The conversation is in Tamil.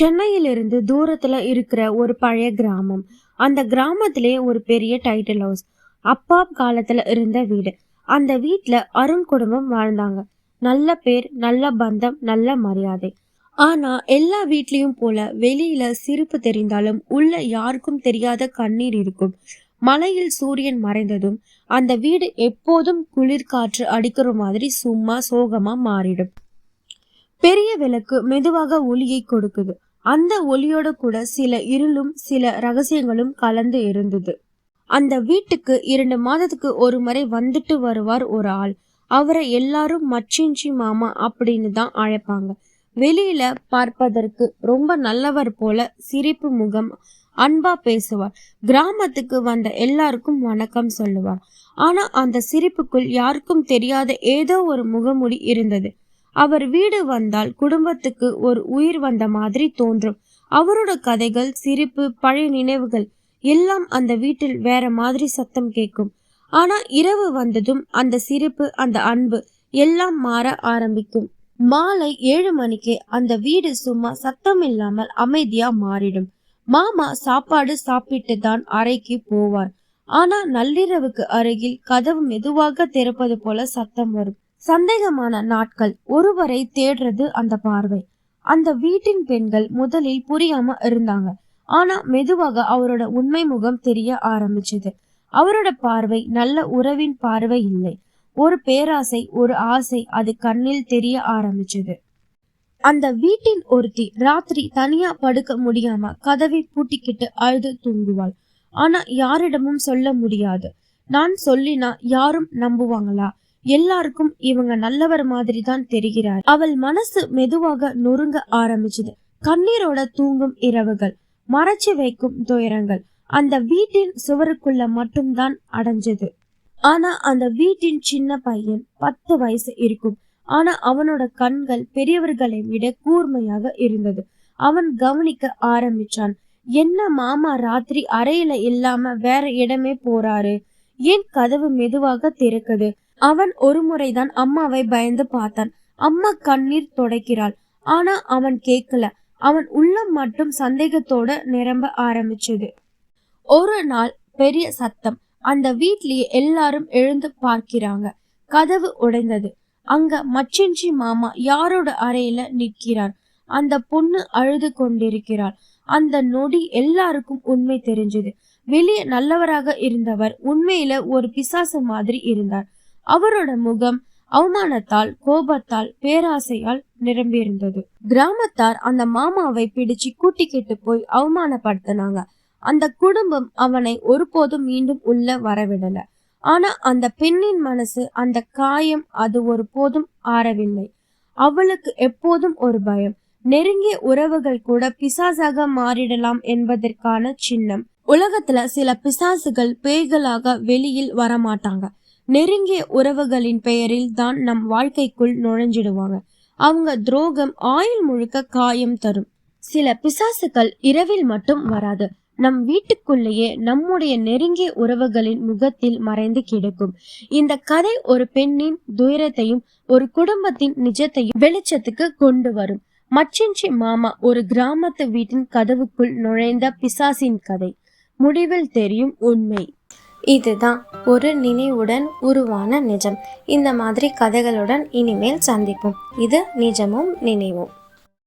சென்னையிலிருந்து தூரத்துல இருக்கிற ஒரு பழைய கிராமம். அந்த கிராமத்திலே ஒரு பெரிய டைட்டில் ஹவுஸ். அப்பா காலத்துல இருந்த வீடு. அந்த வீட்ல அருண் குடும்பம் வாழ்ந்தாங்க. நல்ல பேர், நல்ல பந்தம், நல்ல மரியாதை. ஆனா எல்லா வீட்லயும் போல வெளியில சிரிப்பு தெரிந்தாலும் உள்ள யாருக்கும் தெரியாத கண்ணீர் இருக்கும். மலையில் சூரியன் மறைந்ததும் அந்த வீடு எப்போதும் குளிர்காற்று அடிக்கிற மாதிரி சும்மா சோகமா மாறிடும். பெரிய விளக்கு மெதுவாக ஒளியை கொடுக்குது. அந்த ஒளியோட கூட சில இருளும் சில ரகசியங்களும் கலந்து இருந்தது. அந்த வீட்டுக்கு 2 மாதத்துக்கு ஒரு முறை வந்துட்டு வருவார் ஒரு ஆள். அவரை எல்லாரும் மச்சிஞ்சி மாமா அப்படின்னு தான் அழைப்பாங்க. வெளியில பார்ப்பதற்கு ரொம்ப நல்லவர் போல, சிரிப்பு முகம், அன்பா பேசுவார். கிராமத்துக்கு வந்த எல்லாருக்கும் வணக்கம் சொல்லுவார். ஆனா அந்த சிரிப்புக்குள் யாருக்கும் தெரியாத ஏதோ ஒரு முகமூடி இருந்தது. அவர் வீடு வந்தால் குடும்பத்துக்கு ஒரு உயிர் வந்த மாதிரி தோன்றும். அவரோட கதைகள், சிரிப்பு, பழைய நினைவுகள் எல்லாம் அந்த வீட்டில் வேற மாதிரி சத்தம் கேட்கும். ஆனா இரவு வந்ததும் அந்த சிரிப்பு, அந்த அன்பு எல்லாம் மாற ஆரம்பிக்கும். மாலை 7 மணிக்கு அந்த வீடு சும்மா சத்தம் இல்லாமல் அமைதியா மாறிடும். மாமா சாப்பாடு சாப்பிட்டு தான் அறைக்கு போவார். ஆனா நள்ளிரவுக்கு அருகில் கதவு மெதுவாக திறப்பது போல சத்தம் வரும். சந்தேகமான நாட்கள். ஒருவரை தேடுறது அந்த பார்வை. அந்த வீட்டின் பெண்கள் முதலில் புரியாம இருந்தாங்க. ஆனா மெதுவாக அவரோட உண்மை முகம் தெரிய ஆரம்பிச்சது. அவரோட பார்வை நல்ல உறவின் பார்வை இல்லை. ஒரு பேராசை, ஒரு ஆசை அது கண்ணில் தெரிய ஆரம்பிச்சது. அந்த வீட்டின் ஒருத்தி ராத்திரி தனியா படுக்க முடியாம கதவை பூட்டிக்கிட்டு அழுது தூங்குவாள். ஆனா யாரிடமும் சொல்ல முடியாது. நான் சொல்லினா யாரும் நம்புவாங்களா? எல்லாருக்கும் இவங்க நல்லவர் மாதிரி தான் தெரிகிறார். அவள் மனசு மெதுவாக நொறுங்க ஆரம்பிச்சது. கண்ணீரோட தூங்கும் இரவுகள், மறைச்சு வைக்கும் துயரங்கள் அந்த வீட்டின் சுவருக்குள்ள மட்டும்தான் அடைஞ்சது. ஆனா அந்த வீட்டின் சின்ன பையன் 10 வயசு இருக்கும். ஆனா அவனோட கண்கள் பெரியவர்களை விட கூர்மையாக இருந்தது. அவன் கவனிக்க ஆரம்பிச்சான். என்ன மாமா ராத்திரி அறையில இல்லாம வேற இடமே போறாரு? ஏன் கதவு மெதுவாக திறக்குது? அவன் ஒரு முறைதான் அம்மாவை பயந்து பார்த்தான். அம்மா கண்ணீர் துடைக்கிறாள். ஆனா அவன் கேட்கல. அவன் உள்ளம் மட்டும் சந்தேகத்தோட நிரம்ப ஆரம்பிச்சது. ஒரு நாள் பெரிய சத்தம். அந்த வீட்லயே எல்லாரும் எழுந்து பார்க்கிறாங்க. கதவு உடைந்தது. அங்க மச்சிஞ்சி மாமா யாரோட அறையில நிற்கிறார். அந்த பொண்ணு அழுது கொண்டிருக்கிறாள். அந்த நொடி எல்லாருக்கும் உண்மை தெரிஞ்சது. வெளியே நல்லவராக இருந்தவர் உண்மையில ஒரு பிசாசு மாதிரி இருந்தார். அவரோட முகம் அவமானத்தால், கோபத்தால், பேராசையால் நிரம்பியிருந்தது. கிராமத்தார் அந்த மாமாவை பிடிச்சு கூட்டிக்கிட்டு போய் அவமானப்படுத்தினாங்க. அந்த குடும்பம் அவனை ஒருபோதும் மீண்டும் உள்ள வரவிடல. ஆனா அந்த பெண்ணின் மனசு, அந்த காயம் அது ஒருபோதும் ஆறவில்லை. அவளுக்கு எப்போதும் ஒரு பயம். நெருங்கிய உறவுகள் கூட பிசாசாக மாறிடலாம் என்பதற்கான சின்னம். உலகத்துல சில பிசாசுகள் பேய்களாக வெளியில் வரமாட்டாங்க. நெருங்கிய உறவுகளின் பெயரில் தான் நம் வாழ்க்கைக்குள் நுழைஞ்சிடுவாங்க. அவங்க துரோகம் ஆயுள் முழுக்க காயம் தரும். சில பிசாசுகள் இரவில் மட்டும் வராது. நம் வீட்டுக்குள்ளேயே நம்முடைய நெருங்கிய உறவுகளின் முகத்தில் மறைந்து கிடக்கும். இந்த கதை ஒரு பெண்ணின் துயரத்தையும் ஒரு குடும்பத்தின் நிஜத்தையும் வெளிச்சத்துக்கு கொண்டு வரும். மச்சிஞ்சி மாமா ஒரு கிராமத்து வீட்டின் கதவுக்குள் நுழைந்த பிசாசின் கதை. முடிவில் தெரியும் உண்மை. இதுதான் ஒரு நினைவுடன் உருவான நிஜம். இந்த மாதிரி கதைகளுடன் இனிமேல் சந்திப்போம். இது நிஜமும் நினைவும்.